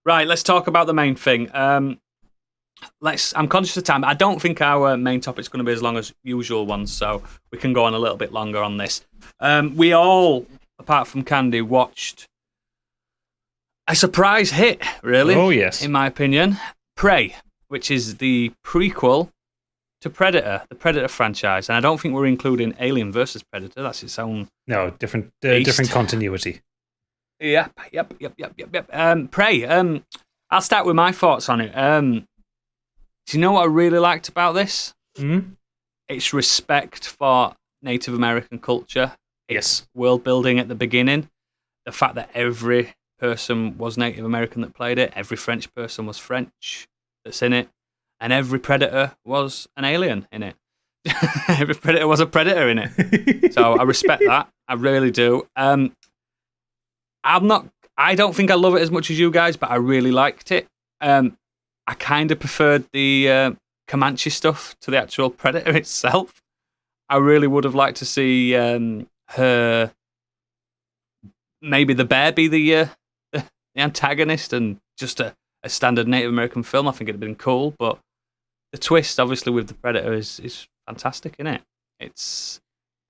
Right, let's talk about the main thing. I'm conscious of time. I don't think our main topic's going to be as long as usual ones, so we can go on a little bit longer on this. We all, apart from Candy, watched a surprise hit, really. Oh, yes. In my opinion. Prey, which is the prequel to Predator, the Predator franchise. And I don't think we're including Alien versus Predator. That's its own... No, different continuity. Yep. Prey. I'll start with my thoughts on it. Do you know what I really liked about this? Mm-hmm. Its respect for Native American culture. Yes. World building at the beginning. The fact that every person was Native American that played it. Every French person was French that's in it. And every Predator was an alien in it. Every Predator was a Predator in it. So I respect that. I really do. I don't think I love it as much as you guys, but I really liked it. I kind of preferred the Comanche stuff to the actual Predator itself. I really would have liked to see her, maybe the bear be the antagonist and just a standard Native American film. I think it'd have been cool, but the twist, obviously, with the Predator is fantastic, isn't it?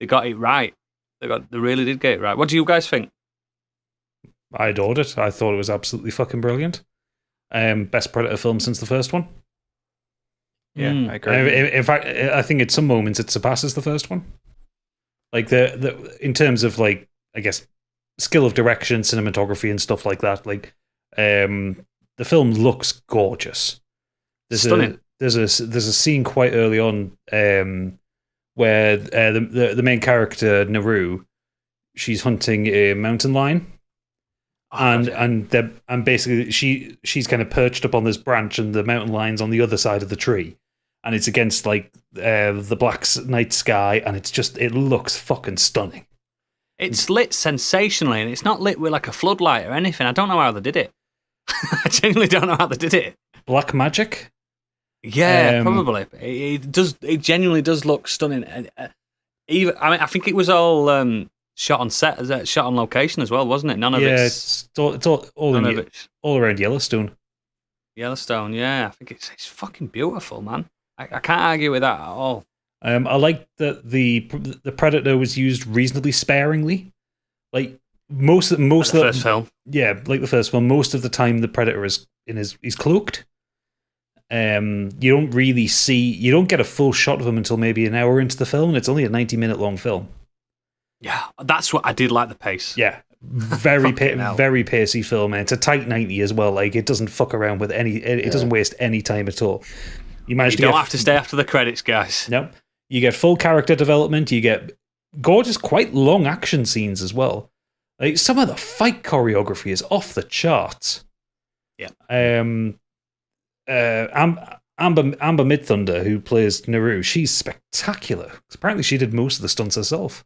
They got it right. They really did get it right. What do you guys think? I adored it. I thought it was absolutely fucking brilliant. Best Predator film since the first one. Yeah, I agree. In fact, I think at some moments it surpasses the first one. Like the in terms of, like, I guess, skill of direction, cinematography, and stuff like that. Like, the film looks gorgeous. Stunning. There's a scene quite early on where the main character Naru, she's hunting a mountain lion. And basically she's kind of perched up on this branch, and the mountain lion's on the other side of the tree, and it's against like the black night sky, and it looks fucking stunning. It's lit sensationally, and it's not lit with like a floodlight or anything. I don't know how they did it. I genuinely don't know how they did it. Black magic? Yeah, probably. It does. It genuinely does look stunning. I think it was all shot on set, shot on location as well, wasn't it? None of it's all around Yellowstone. Yellowstone, yeah. I think it's fucking beautiful, man. I can't argue with that at all. I like that the Predator was used reasonably sparingly. Like most of the first film. Yeah, like the first film. Most of the time, the Predator is cloaked. You don't get a full shot of him until maybe an hour into the film, and it's only a 90-minute long film. Yeah, that's what I did like the pace. Yeah, very pacey film, and it's a tight 90 as well. Like, it doesn't fuck around with it doesn't waste any time at all. You don't have to stay after the credits, guys. No, you get full character development. You get gorgeous, quite long action scenes as well. Like, some of the fight choreography is off the charts. Yeah. Amber Midthunder, who plays Naru, she's spectacular. Apparently, she did most of the stunts herself.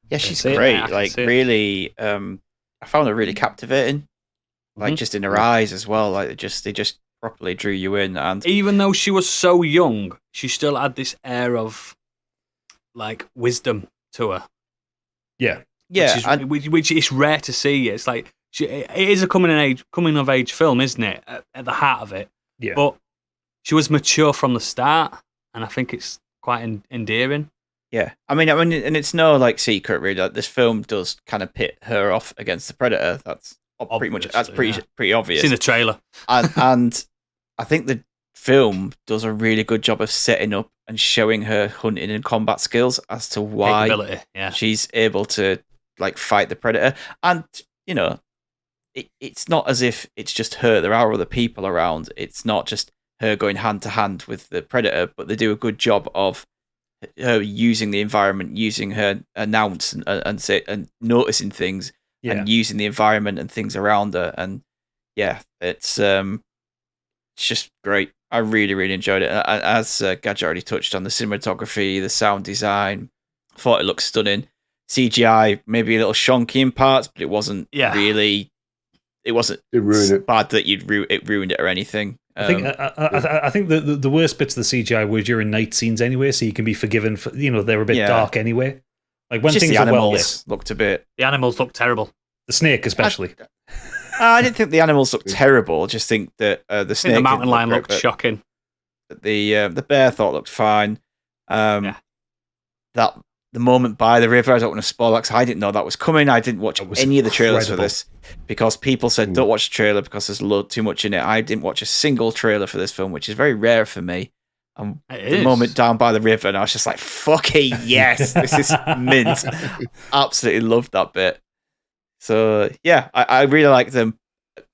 Yeah, she's great. Really, I found her really captivating. Like, just in her eyes as well. Like, they just properly drew you in. And even though she was so young, she still had this air of like wisdom to her. Yeah, which is rare to see. It's like it is a coming of age film, isn't it? At the heart of it. Yeah. But she was mature from the start, and I think it's quite endearing. Yeah, I mean, and it's no like secret really. Like, this film does kind of pit her off against the Predator. That's pretty obvious. It's in the trailer, and I think the film does a really good job of setting up and showing her hunting and combat skills as to why she's able to like fight the Predator. And you know, it's not as if it's just her. There are other people around. It's not just her going hand to hand with the Predator, but they do a good job of her using the environment, using her announce and noticing things, and using the environment and things around her. And yeah, it's just great. I really, really enjoyed it. As Gadget already touched on, the cinematography, the sound design, I thought it looked stunning. CGI maybe a little shonky in parts, but it wasn't really. It wasn't bad that it ruined it or anything. I think the worst bits of the CGI were during night scenes anyway, so you can be forgiven for, they're a bit dark anyway. Like when things the are well lit, looked a bit. The animals look terrible. The snake especially. I didn't think the animals looked terrible. I just think that the snake, the mountain lion looked shocking. The bear thought looked fine. That the moment by the river, I don't want to spoil that because I didn't know that was coming. I didn't watch any of the trailers for this because people said don't watch the trailer because there's too much in it. I didn't watch a single trailer for this film, which is very rare for me. And the moment down by the river, and I was just like, fucking yes, this is mint. Absolutely loved that bit. So, yeah, I really like them.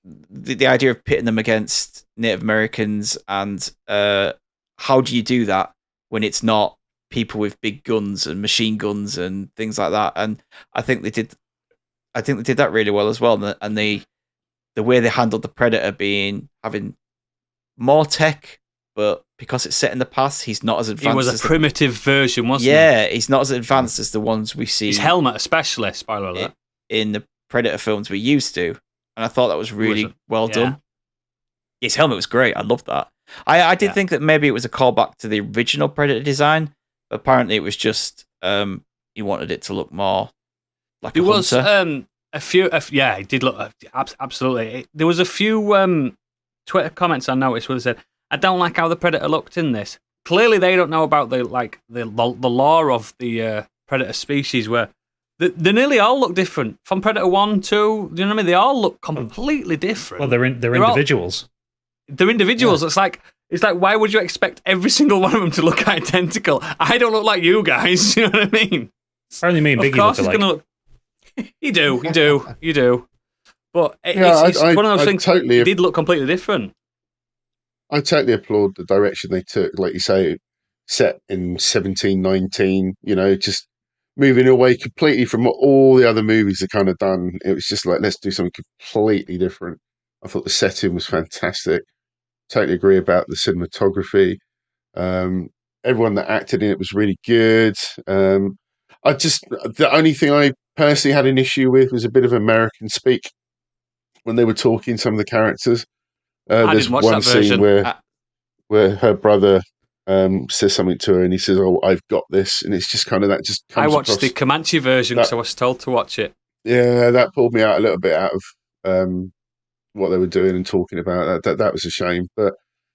The idea of pitting them against Native Americans and how do you do that when it's not people with big guns and machine guns and things like that? And I think they did that really well as well. And the way they handled the Predator having more tech, but because it's set in the past, he's not as advanced. He was a primitive version, wasn't he? Yeah, he's not as advanced as the ones we see. His helmet, especially, spoiler alert. In the Predator films we used to. And I thought that was really well done. His helmet was great. I loved that. I did think that maybe it was a callback to the original Predator design. But apparently it was just he wanted it to look more like a hunter. There was a few... it did look... absolutely. There was a few Twitter comments I noticed where they said, I don't like how the Predator looked in this. Clearly, they don't know about the lore of the Predator species, where they nearly all look different. From Predator 1, 2, do you know what I mean? They all look completely different. Well, they're individuals. They're individuals. Yeah. It's like, why would you expect every single one of them to look identical? I don't look like you guys. You know what I mean? Apparently, me and Biggie look alike. Look... You do. But it's one of those things. It did look completely different. I totally applaud the direction they took. Like you say, set in 1719, just moving away completely from what all the other movies are kind of done. It was just like, let's do something completely different. I thought the setting was fantastic. Totally agree about the cinematography. Everyone that acted in it was really good. The only thing I personally had an issue with was a bit of American speak when they were talking, some of the characters. There's one scene where her brother says something to her and he says, "Oh, I've got this," and it's just kind of that. Just comes I watched the Comanche version because I was told to watch it. Yeah, that pulled me out a little bit out of what they were doing and talking about. That was a shame, but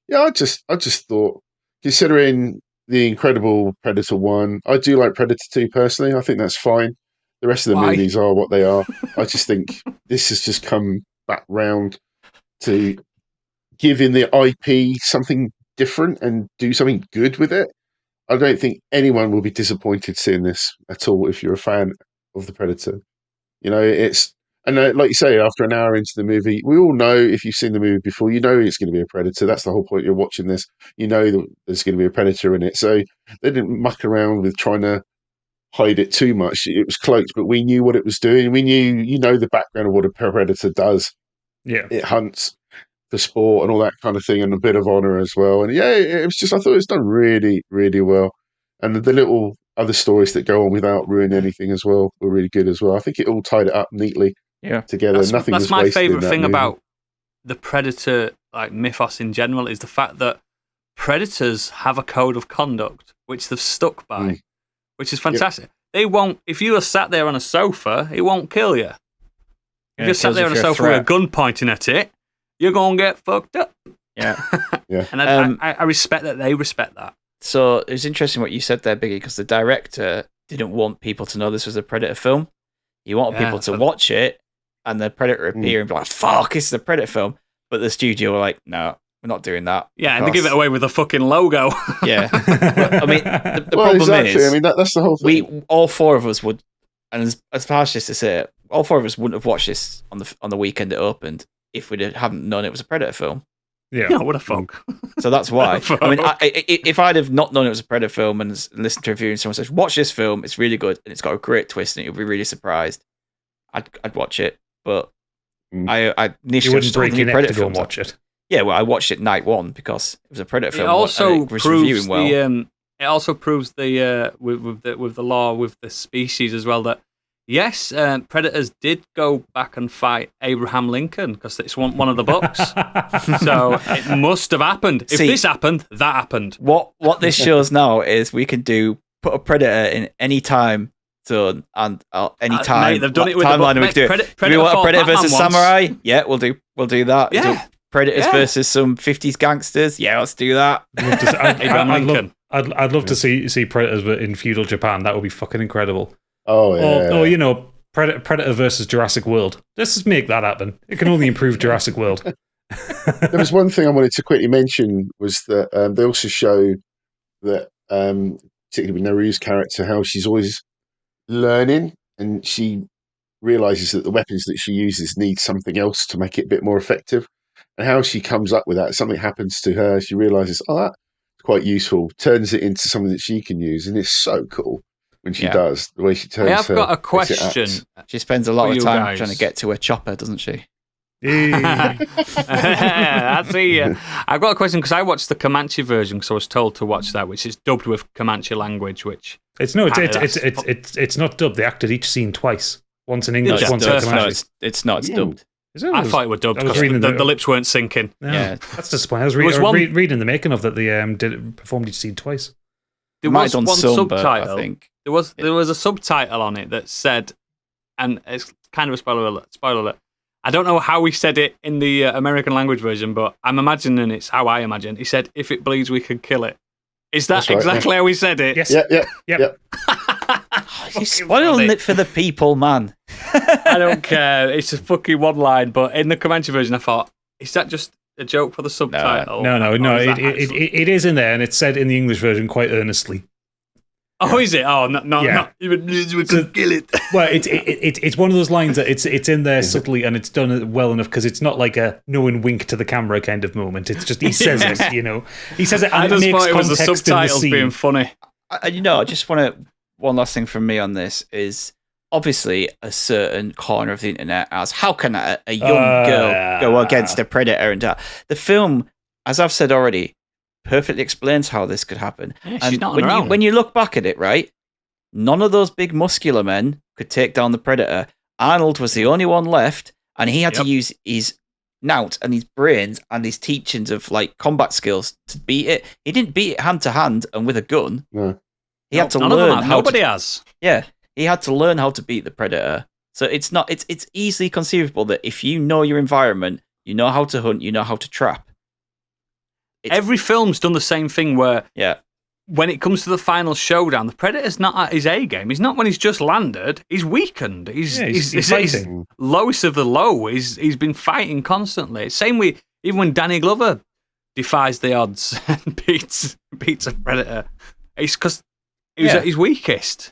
yeah, I just thought, considering the incredible Predator 1, I do like Predator 2 personally. I think that's fine. The rest of the movies are what they are. I just think this has just come back round to giving the IP something different and do something good with it. I don't think anyone will be disappointed seeing this at all if you're a fan of the Predator. Like you say, after an hour into the movie, we all know, if you've seen the movie before, you know it's going to be a Predator. That's the whole point. You're watching this, you know that there's going to be a Predator in it. So they didn't muck around with trying to hide it too much. It was cloaked, but we knew what it was doing. We knew, the background of what a Predator does. Yeah. It hunts for sport and all that kind of thing, and a bit of honor as well. And yeah, it was just, I thought it was done really, really well. And the little other stories that go on without ruining anything as well were really good as well. I think it all tied it up neatly together. That's my favourite thing about the Predator mythos in general, is the fact that predators have a code of conduct which they've stuck by, which is fantastic. Yep. They won't, if you are sat there on a sofa, it won't kill you. If you're sat there on a sofa with a gun pointing at it, you're going to get fucked up. Yeah. Yeah. And I respect that they respect that. So it was interesting what you said there, Biggie, because the director didn't want people to know this was a Predator film. He wanted people to watch it and the Predator appear and be like, fuck, it's the Predator film. But the studio were like, no, we're not doing that. Yeah, and they give it away with a fucking logo. Yeah. But, I mean, the problem is, that's the whole thing. All four of us would, and as harsh as to say it, all four of us wouldn't have watched this on the weekend it opened if we hadn't known it was a Predator film. Yeah, what a fuck. So that's why. I mean, if I'd have not known it was a Predator film and listened to a review and someone says, watch this film, it's really good and it's got a great twist and you'll be really surprised, I'd watch it. But I you wouldn't break your neck to go and watch it. Yeah, well, I watched it night one because it was a Predator film. It also proves well. It also proves the with the law with the species as well that yes, predators did go back and fight Abraham Lincoln because it's one of the books. So it must have happened. If this happened, that happened. What this shows now is we can put a predator in any time done, and any time mate, they've done it with timeline we do. Do we want a Predator versus Samurai? Yeah, we'll do that. Yeah. Predators versus some 50s gangsters. Yeah, let's do that. I'd love to see Predators in feudal Japan. That would be fucking incredible. Oh yeah. Or Predator versus Jurassic World. Let's just make that happen. It can only improve Jurassic World. There was one thing I wanted to quickly mention was that they also show that, particularly with Naru's character, how she's always learning, and she realizes that the weapons that she uses need something else to make it a bit more effective. And how she comes up with that, something happens to her, she realizes, that's quite useful, turns it into something that she can use, and it's so cool when she does, the way she turns I've got a question. She spends a lot of time trying to get to her chopper, doesn't she? I see. I've got a question because I watched the Comanche version because I was told to watch that, which is dubbed with Comanche language. Which it's not dubbed. They acted each scene twice, once in English, once in Comanche. It's not. It's dubbed. I thought it was dubbed because the lips weren't syncing. Yeah, that's disappointing. I was reading the making of that. They performed each scene twice. There was one subtitle. I think there was a subtitle on it that said, and it's kind of a spoiler alert. I don't know how he said it in the American language version, but I'm imagining it's how I imagine. He said, "If it bleeds, we can kill it." Is that exactly how he said it? Yes. Yeah. You're spoiling it for the people, man. I don't care. It's a fucking one line, but in the Comanche version, I thought, is that just a joke for the subtitle? No. It is in there, and it's said in the English version quite earnestly. Oh, is it? Oh, not even we could kill it. Well, it's one of those lines that it's in there subtly, and it's done well enough because it's not like a knowing wink to the camera kind of moment. It's just he says it, he says it, and I just it makes thought it was the context subtitles in the scene. being funny. I just want to. One last thing from me on this is obviously a certain corner of the internet as how can a young girl go against a predator and that. The film, as I've said already, perfectly explains how this could happen. Yeah, she's not on her own. When you look back at it, right, none of those big muscular men could take down the predator. Arnold was the only one left, and he had to use his nout and his brains and his teachings of like combat skills to beat it. He didn't beat it hand to hand and with a gun. No. He had to learn how. Nobody has. Yeah, he had to learn how to beat the predator. So it's not. It's easily conceivable that if you know your environment, you know how to hunt, you know how to trap. Every film's done the same thing where when it comes to the final showdown, the Predator's not at his A game. He's not when he's just landed. He's weakened. He's fighting. Lowest of the low. He's been fighting constantly. Same way, even when Danny Glover defies the odds and beats a Predator, it's because he was at his weakest.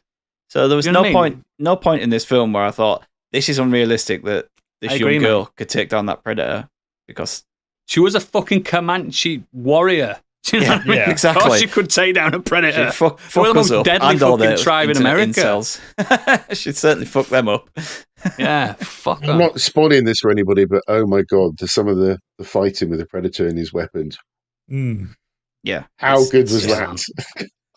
So there was no point in this film where I thought this is unrealistic that this young girl could take down that Predator because she was a fucking Comanche warrior. Do you know what I mean? Exactly. Of course she could take down a predator. She'd fuck us up. Deadly and all fucking tribe in America. Incels. She'd certainly fuck them up. Yeah, fuck I'm not spoiling this for anybody, but oh my god, there's some of the fighting with the predator and his weapons. Yeah. How good was that?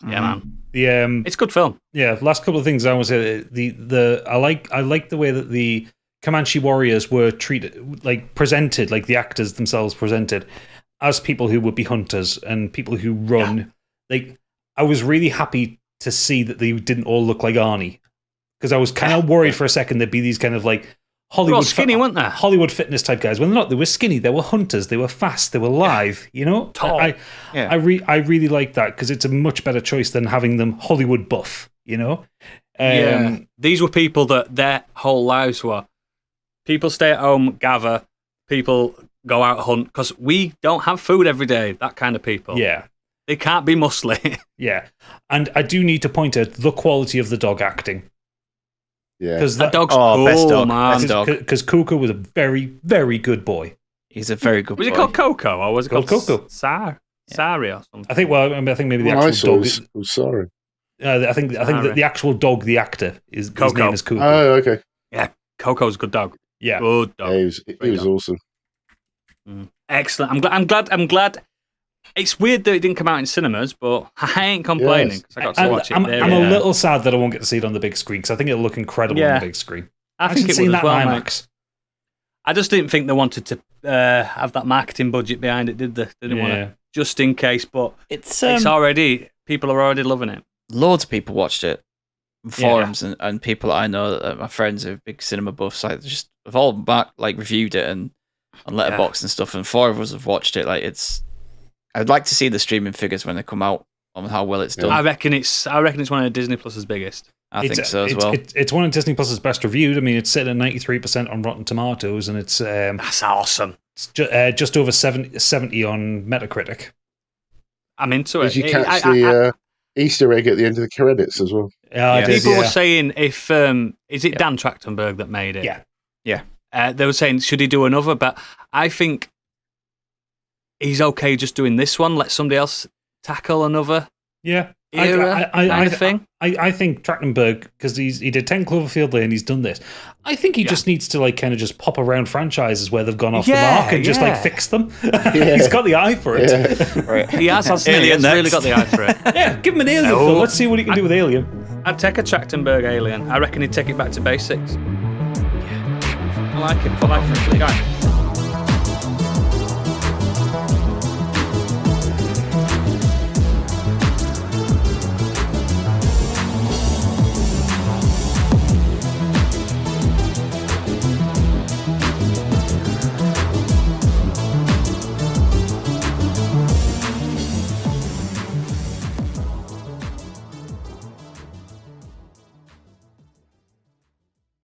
Yeah, man. It's a good film. Yeah, last couple of things I want to say. I like the way that the Comanche warriors were treated, like presented, like the actors themselves presented as people who would be hunters and people who run. Yeah. Like, I was really happy to see that they didn't all look like Arnie, because I was kind of worried for a second there'd be these kind of like Hollywood skinny, weren't they? Hollywood fitness type guys. Well, they're not. They were skinny. They were hunters. They were fast. They were live. You know, tall. I really like that because it's a much better choice than having them Hollywood buff. You know, these were people that their whole lives were people stay at home, gather, people go out hunt because we don't have food every day. That kind of people. Yeah, they can't be muscly. Yeah, and I do need to point out the quality of the dog acting. Yeah, because that dog's cool, best dog, man. Best dog. Because Coco was a very, very good boy. He's a very good boy. Was it called Coco or was it called Coco? Sari or something? I think. Well, I think maybe the actual dog. Sorry. I think that the actual dog, the actor, his name is Coco. Oh, okay. Yeah, Coco's a good dog. Yeah, good dog. Yeah, he was awesome. Excellent. I'm glad. It's weird that it didn't come out in cinemas, but I ain't complaining because I got to watch it. I'm a little sad that I won't get to see it on the big screen because I think it'll look incredible on the big screen. I think it would as well, IMAX. I just didn't think they wanted to have that marketing budget behind it, did they? They didn't want to, just in case. But it's already people are already loving it. Loads of people watched it. forums and people that I know, that my friends who are big cinema buffs, like just have all reviewed it and on Letterboxd and stuff, and 4 of us have watched it. Like I'd like to see the streaming figures when they come out on how well it's done. I reckon it's one of Disney Plus's biggest. I think so as well. It's one of Disney Plus's best reviewed. I mean, it's sitting at 93% on Rotten Tomatoes, and it's that's awesome. It's just over 70 on Metacritic. I'm into it. Did you catch the Easter egg at the end of the credits as well? Yeah, people were saying is it Dan Trachtenberg that made it? Yeah. They were saying should he do another, but I think he's okay just doing this one. Let somebody else tackle another. Yeah. I think Trachtenberg, because he did 10 Cloverfield Lane, he's done this. I think he just needs to kind of just pop around franchises where they've gone off the mark and just fix them. He's got the eye for it. Yeah. Right. He has, hasn't he? He's really got the eye for it. Yeah, give him an Alien film. Let's see what he can do with Alien. I'd take a Trachtenberg Alien. I reckon he'd take it back to basics. Yeah. I like it. I like it.